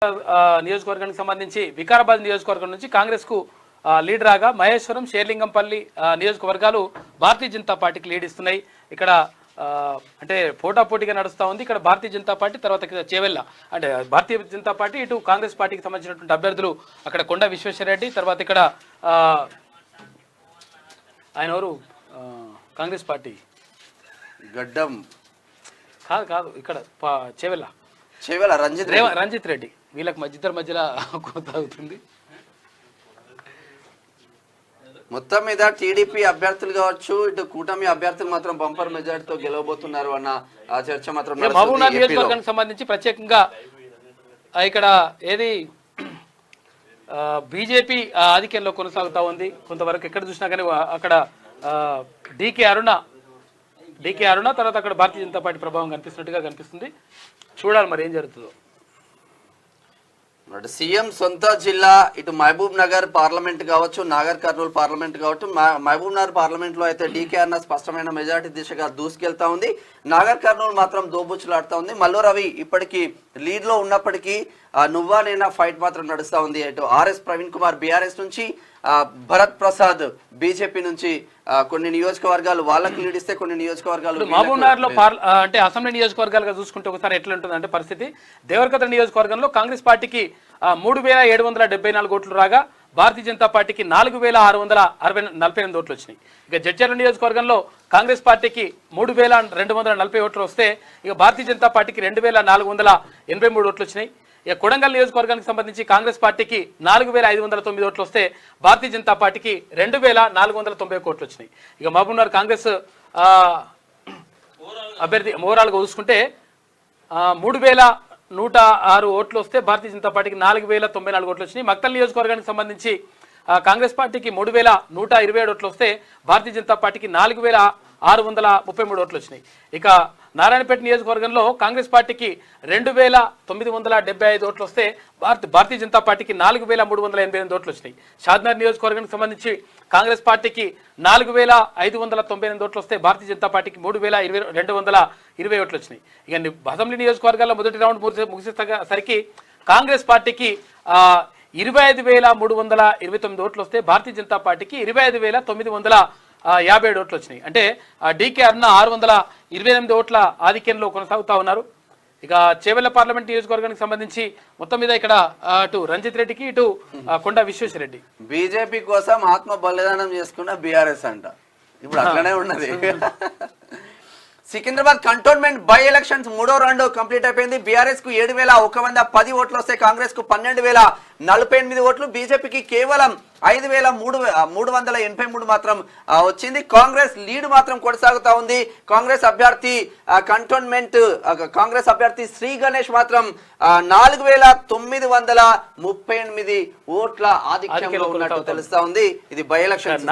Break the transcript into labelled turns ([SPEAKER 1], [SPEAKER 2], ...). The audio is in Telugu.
[SPEAKER 1] నియోజకవర్గానికి సంబంధించి వికారాబాద్ నియోజకవర్గం నుంచి కాంగ్రెస్ కు లీడ్ రాగా మహేశ్వరం షేర్లింగంపల్లి నియోజకవర్గాలు భారతీయ జనతా పార్టీకి లీడ్ ఇస్తున్నాయి. ఇక్కడ అంటే పోటాపోటీగా నడుస్తూ ఉంది. ఇక్కడ భారతీయ జనతా పార్టీ, తర్వాత చేవెళ్ళ అంటే భారతీయ జనతా పార్టీ, ఇటు కాంగ్రెస్ పార్టీకి సంబంధించినటువంటి అభ్యర్థులు అక్కడ కొండ విశ్వేశ్వరరెడ్డి, తర్వాత ఇక్కడ ఆయన ఎవరు కాంగ్రెస్ పార్టీ
[SPEAKER 2] గడ్డం
[SPEAKER 1] కాదు ఇక్కడ చేవెళ్ళ రంజిత్ రెడ్డి, వీళ్ళకి ఇద్దరి మధ్యలో అవుతుంది.
[SPEAKER 2] మొత్తం మీద టీడీపీ అభ్యర్థులు కావచ్చు, ఇటు కూటమి అభ్యర్థులు మాత్రం బంపర్ మెజార్టీతో గెలవబోతున్నారు అన్న చర్చ మాత్రం
[SPEAKER 1] మహబూబ్నగర్ నియోజకవర్గానికి సంబంధించి ప్రత్యేకంగా ఇక్కడ ఏది బీజేపీ ఆధిక్యంలో కొనసాగుతూ ఉంది. కొంతవరకు ఎక్కడ చూసినా కానీ అక్కడ డికే అరుణ తర్వాత అక్కడ భారతీయ జనతా పార్టీ ప్రభావం కనిపిస్తున్నట్టుగా కనిపిస్తుంది. చూడాలి మరి ఏం జరుగుతుందో.
[SPEAKER 2] సీఎం సొంత జిల్లా ఇటు మహబూబ్ నగర్ పార్లమెంట్ కావచ్చు, నాగర్ కర్నూలు పార్లమెంట్ కావచ్చు. మహబూబ్ నగర్ పార్లమెంట్ లో అయితే డీకేఆర్ స్పష్టమైన మెజార్టీ దిశగా దూసుకెళ్తా ఉంది. నాగర్ కర్నూలు మాత్రం దోబుచ్చులాడుతా ఉంది. మల్లు రవి ఇప్పటికీ లీడ్ లో ఉన్నప్పటికీ నువ్వా నేనా ఫైట్ మాత్రం నడుస్తా ఉంది. ఇటు ఆర్ఎస్ ప్రవీణ్ కుమార్ బీఆర్ఎస్ నుంచి, భరత్ ప్రసాద్ బీజేపీ నుంచి కొన్ని నియోజకవర్గాలు వాళ్ళకి లీడ్ ఇస్తే, కొన్ని నియోజకవర్గాలు
[SPEAKER 1] మహబూబ్ నగర్ లో అంటే అసెంబ్లీ నియోజకవర్గాలుగా చూసుకుంటే ఒకసారి ఎట్లా ఉంటుంది అంటే పరిస్థితి, దేవరకద్ర నియోజకవర్గంలో కాంగ్రెస్ పార్టీకి 3774 ఓట్లు రాగా భారతీయ జనతా పార్టీకి 4648 ఓట్లు వచ్చినాయి. ఇక జడ్చర్ల నియోజకవర్గంలో కాంగ్రెస్ పార్టీకి 3240 ఓట్లు వస్తే, ఇక భారతీయ జనతా పార్టీకి 2483 ఓట్లు వచ్చినాయి. ఇక కొడంగల్ నియోజకవర్గానికి సంబంధించి కాంగ్రెస్ పార్టీకి 4509 ఓట్లు వస్తే, భారతీయ జనతా పార్టీకి 2490 ఓట్లు వచ్చినాయి. ఇక మహబూబ్నగర్ కాంగ్రెస్ అభ్యర్థి ఓవరాల్గా చూసుకుంటే 3106 ఓట్లు వస్తే, భారతీయ జనతా పార్టీకి 4094 ఓట్లు వచ్చినాయి. మక్తల్ నియోజకవర్గానికి సంబంధించి కాంగ్రెస్ పార్టీకి 3127 ఓట్లు వస్తే, భారతీయ జనతా పార్టీకి 4633 ఓట్లు వచ్చినాయి. ఇక నారాయణపేట నియోజకవర్గంలో కాంగ్రెస్ పార్టీకి 2975 ఓట్లు వస్తే, భారతీయ జనతా పార్టీకి 4388 ఓట్లు వచ్చినాయి. షాద్నగర్ నియోజకవర్గానికి సంబంధించి కాంగ్రెస్ పార్టీకి 4598 ఓట్లు వస్తే, భారతీయ జనతా పార్టీకి 3220 ఓట్లు వచ్చినాయి. ఇక అసెంబ్లీ నియోజకవర్గాల్లో మొదటి రౌండ్ ముగిసేసరికి కాంగ్రెస్ పార్టీకి 25329 ఓట్లు వస్తే, భారతీయ జనతా పార్టీకి 25957 ఓట్లు వచ్చినాయి. అంటే డీకే అరుణ 628 ఓట్ల ఆధిక్యంలో కొనసాగుతా ఉన్నారు. ఇక చేవెళ్ల పార్లమెంట్ నియోజకవర్గానికి సంబంధించి మొత్తం మీద ఇక్కడ అటు రంజిత్ రెడ్డికి, ఇటు కొండ విశ్వేశ్వరరెడ్డి
[SPEAKER 2] బీజేపీ కోసం ఆత్మ బలిదానం చేసుకున్న బీఆర్ఎస్ అంట. ఇప్పుడు అట్లనే ఉన్నది. సికింద్రాబాద్ కంటోన్మెంట్ బై ఎలక్షన్స్ 3వ రౌండ్ కంప్లీట్ అయిపోయింది. బీఆర్ఎస్ కు 7110 ఓట్లు వస్తే, కాంగ్రెస్ కు 12048 ఓట్లు, బీజేపీకి కేవలం 5383 మాత్రం వచ్చింది. కాంగ్రెస్ లీడ్ మాత్రం కొనసాగుతా ఉంది. కాంగ్రెస్ అభ్యర్థి శ్రీ గణేష్ మాత్రం 4938 ఓట్ల ఆధిక్యంలో ఉన్నట్టు తెలుస్తా ఉంది. ఇది బై ఎలక్షన్.